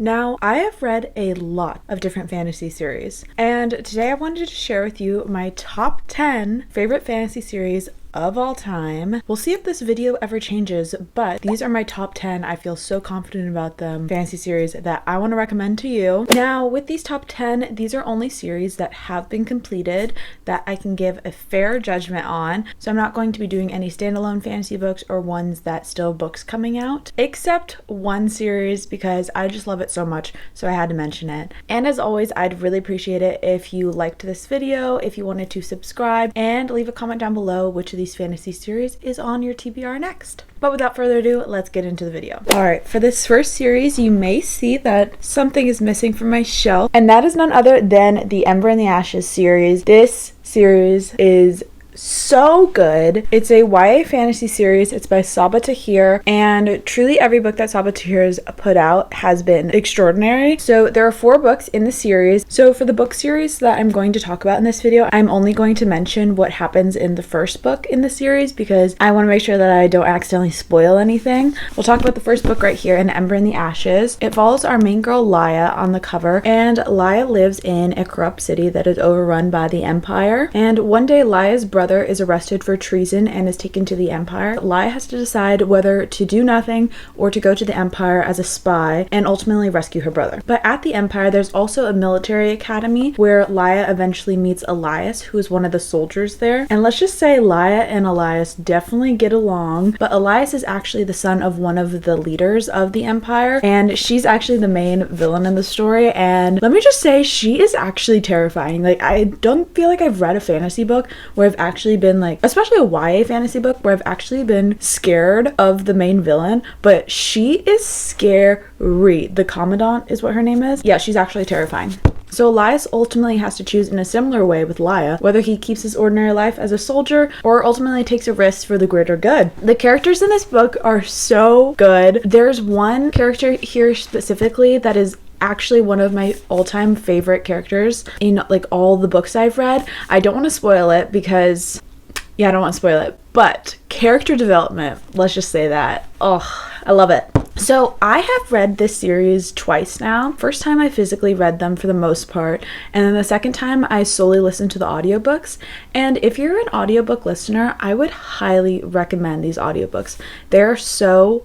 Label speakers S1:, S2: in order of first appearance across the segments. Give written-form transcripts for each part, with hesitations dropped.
S1: Now, I have read a lot of different fantasy series, and today I wanted to share with you my top 10 favorite fantasy series of all time. We'll see if this video ever changes, but these are my top 10. I feel so confident about them. Fantasy series that I want to recommend to you. Now, with these top 10, these are only series that have been completed that I can give a fair judgment on. So I'm not going to be doing any standalone fantasy books or ones that still have books coming out, except one series because I just love it so much, so I had to mention it. And as always, I'd really appreciate it if you liked this video, if you wanted to subscribe, and leave a comment down below which of these fantasy series is on your TBR next. But without further ado, let's get into the video. Alright, for this first series, you may see that something is missing from my shelf, and that is none other than the Ember and the Ashes series. This series is so good. It's a YA fantasy series. It's by Sabaa Tahir, and truly every book that Sabaa Tahir has put out has been extraordinary. So there are 4 books in the series. So for the book series that I'm going to talk about in this video, I'm only going to mention what happens in the first book in the series because I want to make sure that I don't accidentally spoil anything. We'll talk about the first book right here, in Ember and the Ashes. It follows our main girl Laya on the cover, and Laya lives in a corrupt city that is overrun by the Empire. And one day Laya's brother is arrested for treason and is taken to the Empire. Laya has to decide whether to do nothing or to go to the Empire as a spy and ultimately rescue her brother. But at the Empire, there's also a military academy where Laya eventually meets Elias, who is one of the soldiers there. And let's just say Laya and Elias definitely get along, but Elias is actually the son of one of the leaders of the Empire, and she's actually the main villain in the story. And let me just say, she is actually terrifying. Like, I don't feel like I've read a fantasy book where I've actually been like, especially a YA fantasy book, where I've actually been scared of the main villain, but she is scary. The Commandant is what her name is. Yeah, she's actually terrifying. So Elias ultimately has to choose in a similar way with Laya, whether he keeps his ordinary life as a soldier or ultimately takes a risk for the greater good. The characters in this book are so good. There's one character here specifically that is actually one of my all-time favorite characters in like all the books I've read. I don't want to spoil it because I don't want to spoil it, but character development, let's just say that. Oh, I love it. So I have read this series twice now. First time I physically read them for the most part, and then the second time I solely listened to the audiobooks. And if you're an audiobook listener, I would highly recommend these audiobooks. They're so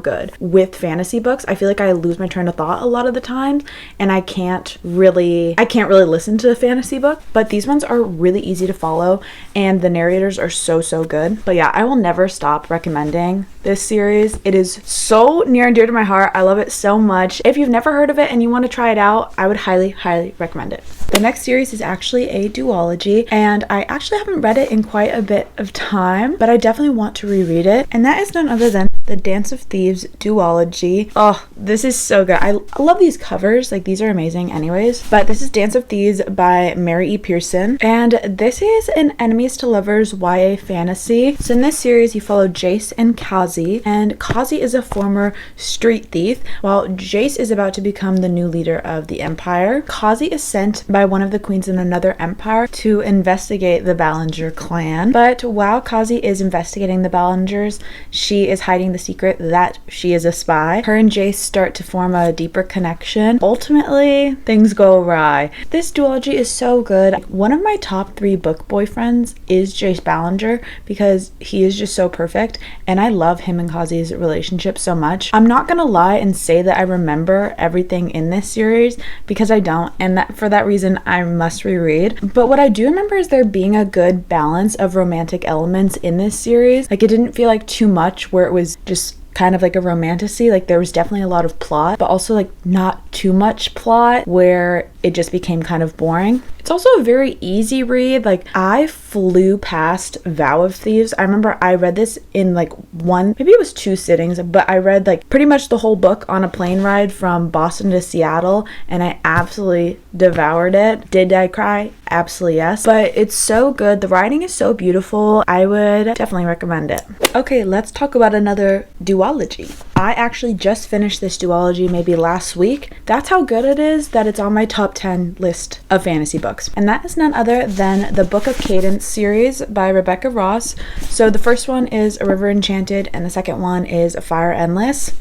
S1: good. With fantasy books, I feel like I lose my train of thought a lot of the time, and I can't really listen to a fantasy book, but these ones are really easy to follow, and the narrators are so good. But yeah, I will never stop recommending this series. It is so near and dear to my heart. I love it so much. If you've never heard of it and you want to try it out, I would highly recommend it. The next series is actually a duology, and I actually haven't read it in quite a bit of time, but I definitely want to reread it, and that is none other than the Dance of Thieves duology. Oh, this is so good. I love these covers. Like, these are amazing anyways. But this is Dance of Thieves by Mary E. Pearson, and this is an enemies to lovers YA fantasy. So in this series, you follow Jace and Kazi, and Kazi is a former street thief, while Jace is about to become the new leader of the Empire. Kazi is sent by one of the queens in another empire to investigate the Ballinger clan, but while Kazi is investigating the Ballingers, she is hiding the secret that she is a spy. Her and Jace start to form a deeper connection. Ultimately, things go awry. This duology is so good. One of my top 3 book boyfriends is Jace Ballinger because he is just so perfect, and I love him and Kazi's relationship so much. I'm not gonna lie and say that I remember everything in this series because I don't, and for that reason I must reread. But what I do remember is there being a good balance of romantic elements in this series. Like, it didn't feel like too much where it was just kind of like a romantasy. Like, there was definitely a lot of plot, but also like not too much plot where it just became kind of boring. It's also a very easy read. Like, I flew past Vow of Thieves. I remember I read this in like maybe it was 2 sittings, but I read like pretty much the whole book on a plane ride from Boston to Seattle, and I absolutely devoured it. Did I cry? Absolutely yes. But it's so good. The writing is so beautiful. I would definitely recommend it. Okay, let's talk about another duology. I actually just finished this duology maybe last week. That's how good it is that it's on my top 10 list of fantasy books. And that is none other than the Book of Cadence series by Rebecca Ross. So the first one is A River Enchanted, and the second one is Fire Endless.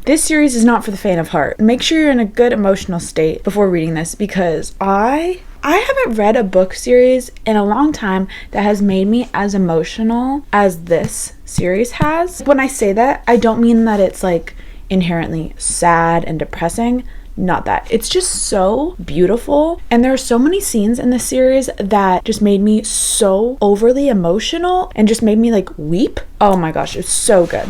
S1: This series is not for the faint of heart. Make sure you're in a good emotional state before reading this, because I haven't read a book series in a long time that has made me as emotional as this series has. When I say that, I don't mean that it's like inherently sad and depressing. Not that. It's just so beautiful, and there are so many scenes in this series that just made me so overly emotional and just made me like weep. Oh my gosh, it's so good.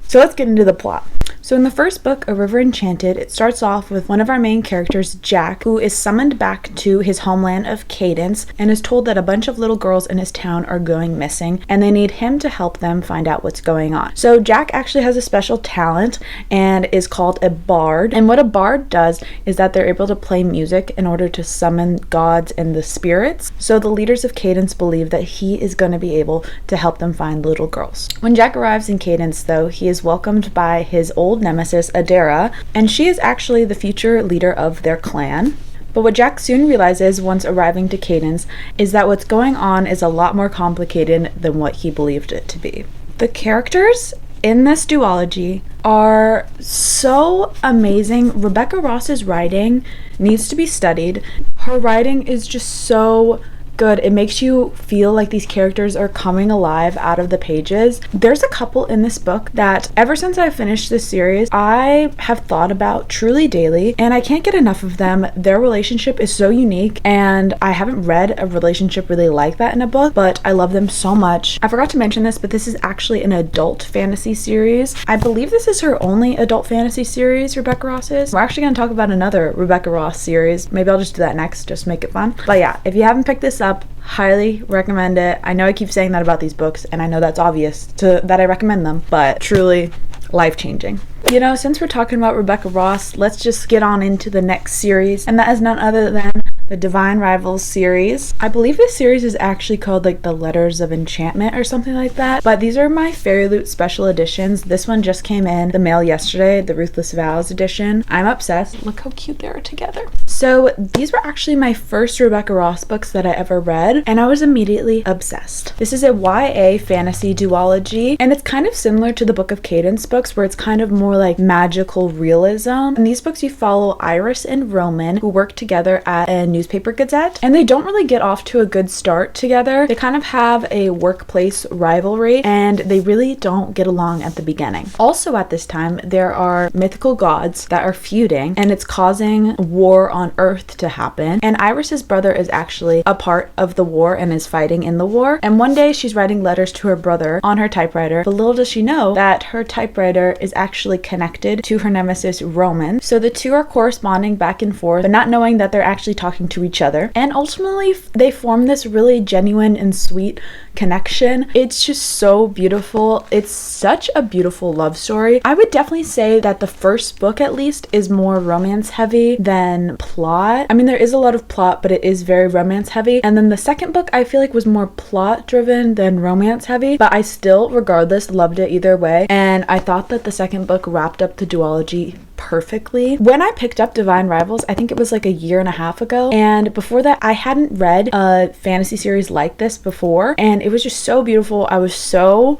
S1: So let's get into the plot. So in the first book, A River Enchanted, it starts off with one of our main characters, Jack, who is summoned back to his homeland of Cadence and is told that a bunch of little girls in his town are going missing and they need him to help them find out what's going on. So Jack actually has a special talent and is called a bard. And what a bard does is that they're able to play music in order to summon gods and the spirits. So the leaders of Cadence believe that he is going to be able to help them find little girls. When Jack arrives in Cadence, though, he is welcomed by his old nemesis Adara, and she is actually the future leader of their clan. But what Jack soon realizes once arriving to Cadence is that what's going on is a lot more complicated than what he believed it to be. The characters in this duology are so amazing. Rebecca Ross's writing needs to be studied. Her writing is just so good. It makes you feel like these characters are coming alive out of the pages. There's a couple in this book that ever since I finished this series, I have thought about truly daily, and I can't get enough of them. Their relationship is so unique, and I haven't read a relationship really like that in a book, but I love them so much. I forgot to mention this, but this is actually an adult fantasy series. I believe this is her only adult fantasy series, Rebecca Ross is. We're actually going to talk about another Rebecca Ross series. Maybe I'll just do that next, just make it fun. But yeah, if you haven't picked this up, highly recommend it. I know I keep saying that about these books, and I know that's obvious that I recommend them, but truly life-changing. You know, since we're talking about Rebecca Ross, let's just get on into the next series, and that is none other than the Divine Rivals series. I believe this series is actually called like the Letters of Enchantment or something like that, but these are my Fairy Loot special editions. This one just came in the mail yesterday, the Ruthless Vows edition. I'm obsessed. Look how cute they are together. So these were actually my first Rebecca Ross books that I ever read, and I was immediately obsessed. This is a YA fantasy duology, and it's kind of similar to the Book of Cadence books, where it's kind of more like magical realism. In these books, you follow Iris and Roman, who work together at a newspaper gazette, and they don't really get off to a good start together. They kind of have a workplace rivalry, and they really don't get along at the beginning. Also at this time, there are mythical gods that are feuding, and it's causing war on Earth to happen, and Iris's brother is actually a part of the war and is fighting in the war. And one day she's writing letters to her brother on her typewriter, but little does she know that her typewriter is actually connected to her nemesis Roman. So the two are corresponding back and forth, but not knowing that they're actually talking to each other. And ultimately, they form this really genuine and sweet connection. It's just so beautiful. It's such a beautiful love story. I would definitely say that the first book, at least, is more romance heavy than plot. I mean, there is a lot of plot, but it is very romance heavy. And then the second book, I feel like, was more plot driven than romance heavy, but I still, regardless, loved it either way. And I thought that the second book wrapped up the duology perfectly. When I picked up Divine Rivals, I think it was like a year and a half ago, and before that I hadn't read a fantasy series like this before, and it was just so beautiful. I was so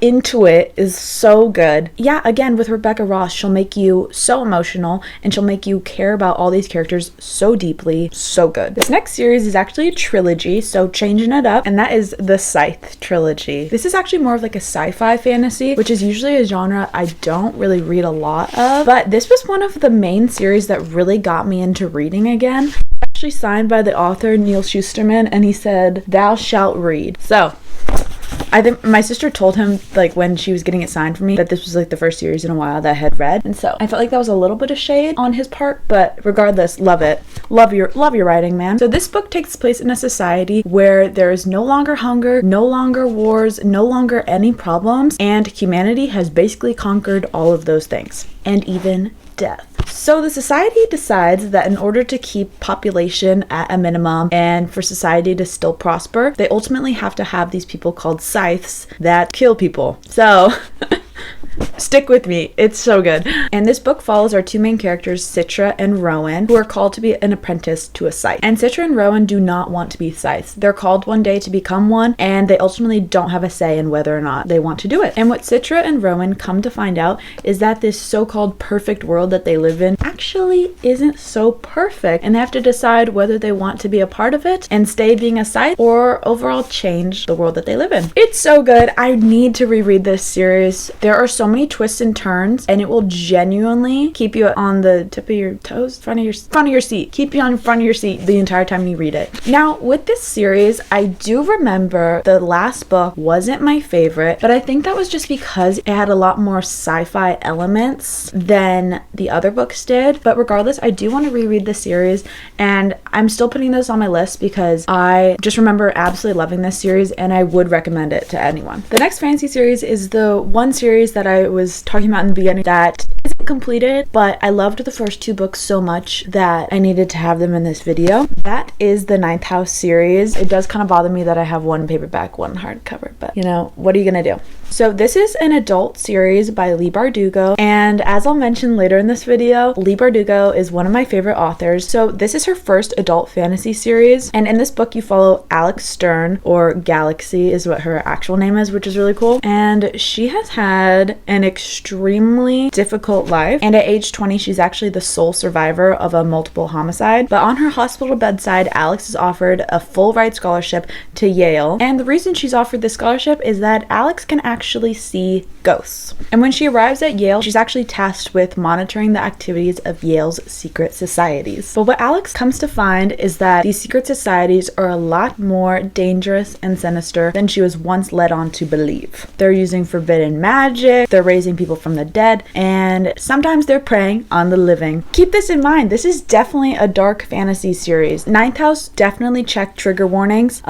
S1: into it. It's so good. Yeah, again, with Rebecca Ross, she'll make you so emotional, and she'll make you care about all these characters so deeply. So good. This next series is actually a trilogy, so changing it up, and that is the Scythe Trilogy. This is actually more of like a sci-fi fantasy, which is usually a genre I don't really read a lot of, but this was one of the main series that really got me into reading again. Actually signed by the author Neil Shusterman, and he said, "Thou shalt read." So I think my sister told him, like, when she was getting it signed for me, that this was like the first series in a while that I had read, and so I felt like that was a little bit of shade on his part, but regardless, love it. Love your writing, man. So this book takes place in a society where there is no longer hunger, no longer wars, no longer any problems, and humanity has basically conquered all of those things, and even death. So the society decides that in order to keep population at a minimum and for society to still prosper, they ultimately have to have these people called scythes that kill people. So Stick with me, it's so good. And this book follows our two main characters, Citra and Rowan, who are called to be an apprentice to a scythe. And Citra and Rowan do not want to be scythes. They're called one day to become one, and they ultimately don't have a say in whether or not they want to do it. And what Citra and Rowan come to find out is that this so-called perfect world that they live in actually isn't so perfect, and they have to decide whether they want to be a part of it and stay being a scythe or overall change the world that they live in. It's so good. I need to reread this series. There are so many twists and turns, and it will genuinely keep you on the tip of your toes, front of your seat. Keep you on front of your seat the entire time you read it. Now, with this series, I do remember the last book wasn't my favorite, but I think that was just because it had a lot more sci-fi elements than the other books did. But regardless, I do want to reread the series, and I'm still putting this on my list because I just remember absolutely loving this series, and I would recommend it to anyone. The next fantasy series is the one series that I was talking about in the beginning that isn't completed, but I loved the first two books so much that I needed to have them in this video. That is the Ninth House series. It does kind of bother me that I have one paperback, one hardcover, but you know, what are you gonna do? So this is an adult series by Leigh Bardugo, and as I'll mention later in this video, Leigh Bardugo is one of my favorite authors. So this is her first adult fantasy series, and in this book you follow Alex Stern, or Galaxy is what her actual name is, which is really cool. And she has had an extremely difficult life, and at age 20 she's actually the sole survivor of a multiple homicide. But on her hospital bedside, Alex is offered a full ride scholarship to Yale, and the reason she's offered this scholarship is that Alex can actually see ghosts. And when she arrives at Yale, she's actually tasked with monitoring the activities of Yale's secret societies. But what Alex comes to find is that these secret societies are a lot more dangerous and sinister than she was once led on to believe. They're using forbidden magic, they're raising people from the dead, and sometimes they're preying on the living. Keep this in mind, this is definitely a dark fantasy series. Ninth House definitely checked trigger warnings.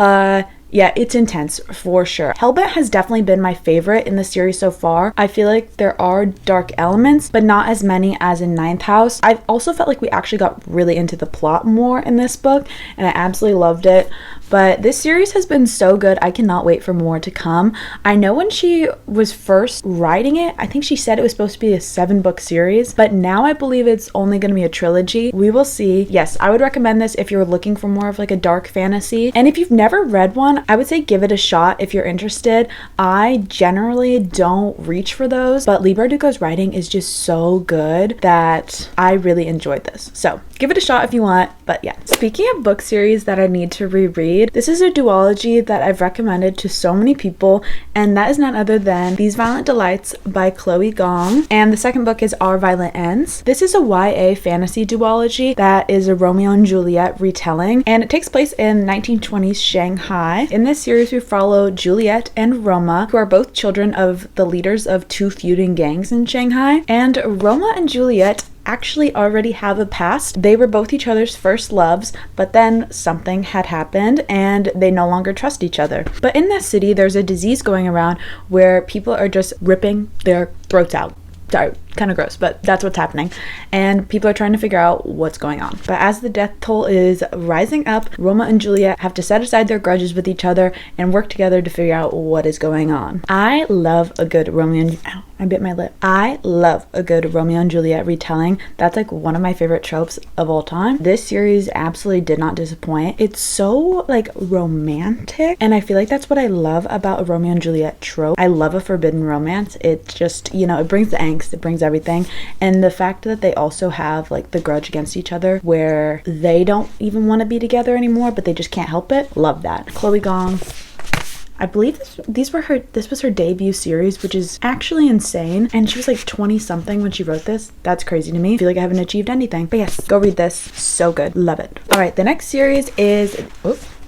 S1: Yeah, it's intense for sure. Hellbent has definitely been my favorite in the series so far. I feel like there are dark elements, but not as many as in Ninth House. I also felt like we actually got really into the plot more in this book, and I absolutely loved it. But this series has been so good. I cannot wait for more to come. I know when she was first writing it, I think she said it was supposed to be a 7-book series, but now I believe it's only going to be a trilogy. We will see. Yes, I would recommend this if you're looking for more of like a dark fantasy. And if you've never read one, I would say give it a shot if you're interested. I generally don't reach for those, but Leigh Bardugo's writing is just so good that I really enjoyed this. So give it a shot if you want. But yeah, speaking of book series that I need to reread, this is a duology that I've recommended to so many people, and that is none other than These Violent Delights by Chloe Gong, and the second book is Our Violent Ends. This is a YA fantasy duology that is a Romeo and Juliet retelling, and it takes place in 1920s Shanghai. In this series we follow Juliet and Roma, who are both children of the leaders of two feuding gangs in Shanghai, and Roma and Juliet actually already have a past. They were both each other's first loves, but then something had happened and they no longer trust each other. But in that city, there's a disease going around where people are just ripping their throats out. Sorry, kind of gross, but that's what's happening. And people are trying to figure out what's going on. But as the death toll is rising up, Roma and Juliet have to set aside their grudges with each other and work together to figure out what is going on. I love a good Romeo and... Ow, I bit my lip. I love a good Romeo and Juliet retelling. That's like one of my favorite tropes of all time. This series absolutely did not disappoint. It's so like romantic, and I feel like that's what I love about a Romeo and Juliet trope. I love a forbidden romance. It just, you know, it brings the angst, it brings everything. And the fact that they also have like the grudge against each other where they don't even want to be together anymore, but they just can't help it. Love that. Chloe Gong. I believe this was her debut series, which is actually insane. And she was like 20 something when she wrote this. That's crazy to me. I feel like I haven't achieved anything. But yes, go read this. So good. Love it. All right, the next series is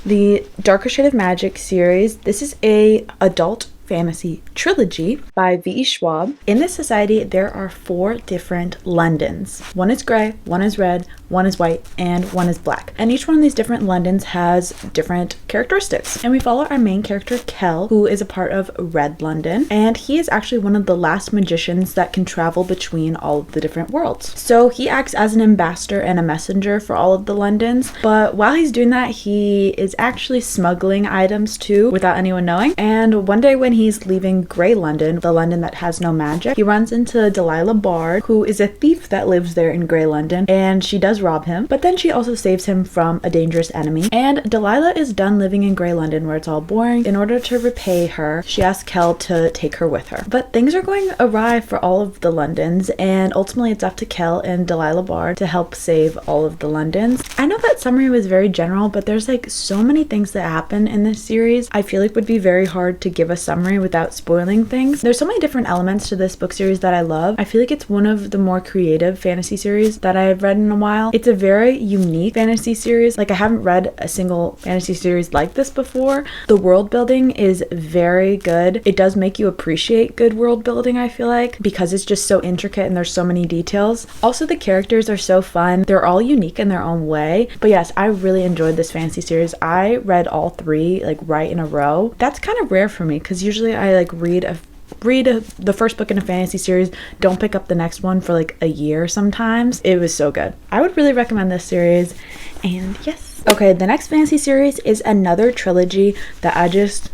S1: the Darker Shade of Magic series. This is a adult fantasy trilogy by V.E. Schwab. In this society, there are 4 different Londons. One is gray, one is red, one is white, and one is black. And each one of these different Londons has different characteristics. And we follow our main character, Kel, who is a part of Red London. And he is actually one of the last magicians that can travel between all of the different worlds. So he acts as an ambassador and a messenger for all of the Londons. But while he's doing that, he is actually smuggling items too without anyone knowing. And one day when he's leaving Grey London, the London that has no magic, he runs into Delilah Bard, who is a thief that lives there in Grey London, and she does rob him, but then she also saves him from a dangerous enemy. And Delilah is done living in Grey London where it's all boring. In order to repay her, she asks Kel to take her with her. But things are going awry for all of the Londons, and ultimately it's up to Kel and Delilah Bard to help save all of the Londons. I know that summary was very general, but there's like so many things that happen in this series. I feel like would be very hard to give a summary without spoiling things. There's so many different elements to this book series that I love. I feel like it's one of the more creative fantasy series that I've read in a while. It's a very unique fantasy series. Like, I haven't read a single fantasy series like this before. The world building is very good. It does make you appreciate good world building, I feel like, because it's just so intricate and there's so many details. Also, the characters are so fun. They're all unique in their own way. But yes, I really enjoyed this fantasy series. I read all three like right in a row. That's kind of rare for me because usually I like read the first book in a fantasy series, don't pick up the next one for like a year sometimes. It was so good. I would really recommend this series. And yes. Okay, the next fantasy series is another trilogy that I just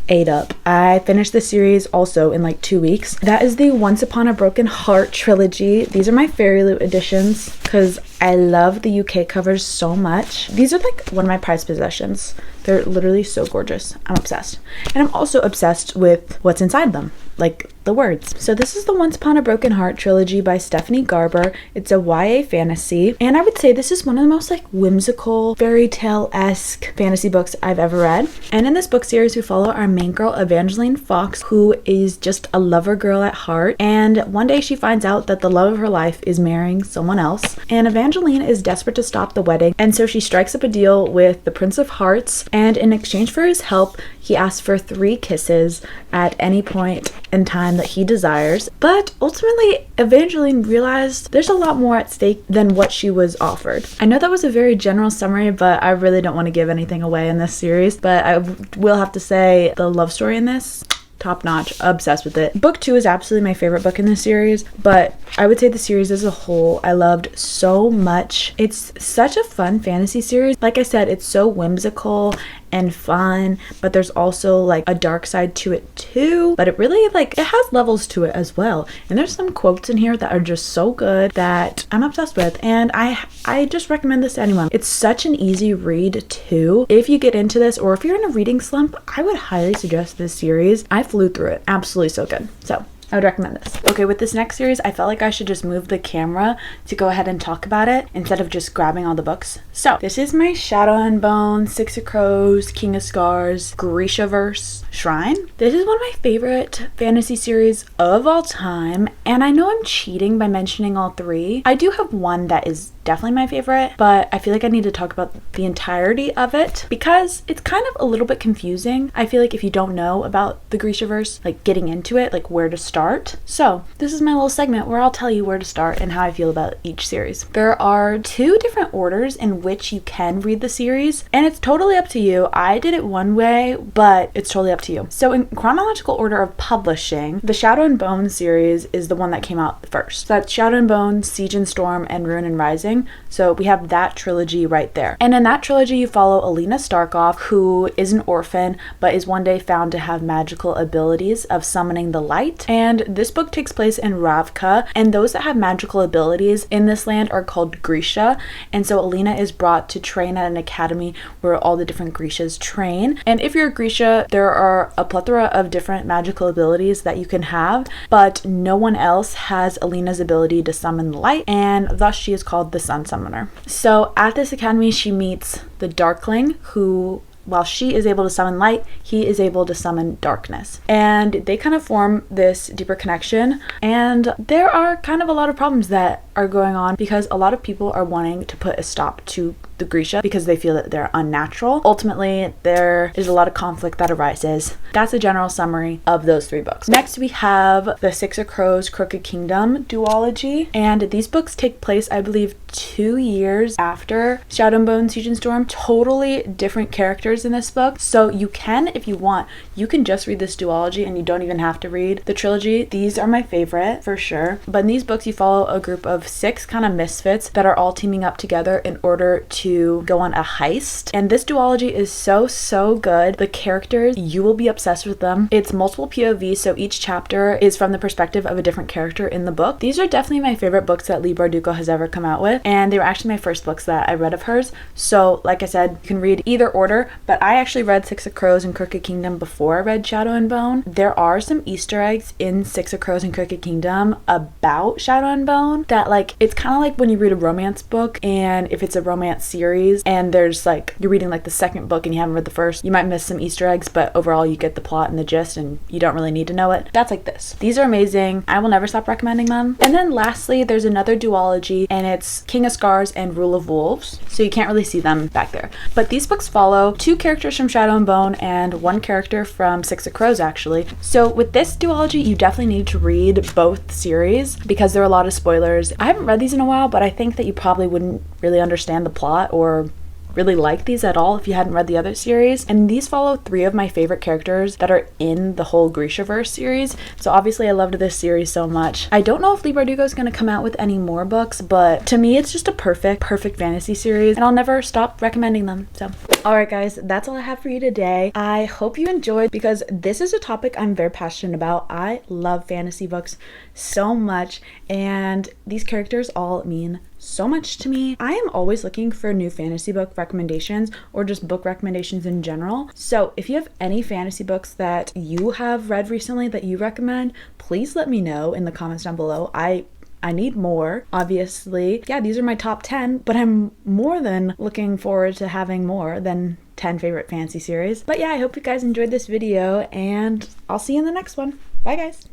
S1: ate up. I finished the series also in like 2 weeks. That is the Once Upon a Broken Heart trilogy. These are my Fairy Loot editions because I love the UK covers so much. These are like one of my prized possessions. They're literally so gorgeous. I'm obsessed. And I'm also obsessed with what's inside them, like the words. So this is the Once Upon a Broken Heart trilogy by Stephanie Garber. It's a YA fantasy, and I would say this is one of the most like whimsical, fairy tale-esque fantasy books I've ever read. And in this book series, we follow our main girl, Evangeline Fox, who is just a lover girl at heart. And one day she finds out that the love of her life is marrying someone else. And Evangeline is desperate to stop the wedding, and so she strikes up a deal with the Prince of Hearts, and in exchange for his help, he asks for 3 kisses at any point in time that he desires. But ultimately, Evangeline realized there's a lot more at stake than what she was offered. I know that was a very general summary, but I really don't want to give anything away in this series. But I will have to say the love story in this, top notch, obsessed with it. Book 2 is absolutely my favorite book in this series, but I would say the series as a whole I loved so much. It's such a fun fantasy series. Like I said, it's so whimsical and fun, but there's also like a dark side to it too. But it really like it has levels to it as well. And there's some quotes in here that are just so good that I'm obsessed with, and I just recommend this to anyone. It's such an easy read too. If you get into this, or if you're in a reading slump, I would highly suggest this series. I flew through it. Absolutely so good. So I would recommend this. Okay, with this next series, I felt like I should just move the camera to go ahead and talk about it instead of just grabbing all the books. So this is my Shadow and Bone, Six of Crows, King of Scars, Grishaverse Shrine. This is one of my favorite fantasy series of all time, and I know I'm cheating by mentioning all 3. I do have one that is definitely my favorite, but I feel like I need to talk about the entirety of it because it's kind of a little bit confusing. I feel like if you don't know about the Grishaverse, like getting into it, like where to start. So this is my little segment where I'll tell you where to start and how I feel about each series. There are 2 different orders in which you can read the series, and it's totally up to you. I did it one way, but it's totally up to you. So in chronological order of publishing, the Shadow and Bone series is the one that came out first. So that's Shadow and Bone, Siege and Storm, and Ruin and Rising. So we have that trilogy right there. And in that trilogy, you follow Alina Starkov, who is an orphan, but is one day found to have magical abilities of summoning the light. And this book takes place in Ravka, and those that have magical abilities in this land are called Grisha. And so Alina is brought to train at an academy where all the different Grishas train. And if you're a Grisha, there are a plethora of different magical abilities that you can have, but no one else has Alina's ability to summon the light, and thus she is called the Sun Summoner. So at this academy, she meets the Darkling, who, while she is able to summon light, he is able to summon darkness. And they kind of form this deeper connection. And there are kind of a lot of problems that are going on because a lot of people are wanting to put a stop to the Grisha because they feel that they're unnatural. Ultimately, there is a lot of conflict that arises. That's a general summary of those 3 books. Next, we have the Six of Crows, Crooked Kingdom duology. And these books take place, I believe, 2 years after Shadow and Bone, Siege and Storm. Totally different characters in this book. So you can, if you want, you can just read this duology and you don't even have to read the trilogy. These are my favorite for sure. But in these books, you follow a group of of 6 kind of misfits that are all teaming up together in order to go on a heist. And this duology is so good. The characters, you will be obsessed with them. It's multiple POV, so each chapter is from the perspective of a different character in the book. These are definitely my favorite books that Leigh Bardugo has ever come out with, and they were actually my first books that I read of hers. So like I said, you can read either order, but I actually read Six of Crows and Crooked Kingdom before I read Shadow and Bone. There are some Easter eggs in Six of Crows and Crooked Kingdom about Shadow and Bone that, like, it's kind of like when you read a romance book, and if it's a romance series and there's like, you're reading like the second book and you haven't read the first, you might miss some Easter eggs, but overall you get the plot and the gist and you don't really need to know it. That's like this. These are amazing. I will never stop recommending them. And then lastly, there's another duology, and it's King of Scars and Rule of Wolves, so you can't really see them back there. But these books follow 2 characters from Shadow and Bone and 1 character from Six of Crows, actually. So with this duology, you definitely need to read both series because there are a lot of spoilers. I haven't read these in a while, but I think that you probably wouldn't really understand the plot or really like these at all if you hadn't read the other series. And these follow 3 of my favorite characters that are in the whole Grishaverse series. So obviously I loved this series so much. I don't know if Leigh Bardugo is going to come out with any more books, but to me it's just a perfect fantasy series, and I'll never stop recommending them. So alright guys, that's all I have for you today. I hope you enjoyed because this is a topic I'm very passionate about. I love fantasy books so much, and these characters all mean so much to me. I am always looking for new fantasy book recommendations or just book recommendations in general. So if you have any fantasy books that you have read recently that you recommend, please let me know in the comments down below. I need more, obviously. Yeah, these are my top 10, but I'm more than looking forward to having more than 10 favorite fantasy series. But yeah, I hope you guys enjoyed this video, and I'll see you in the next one. Bye guys.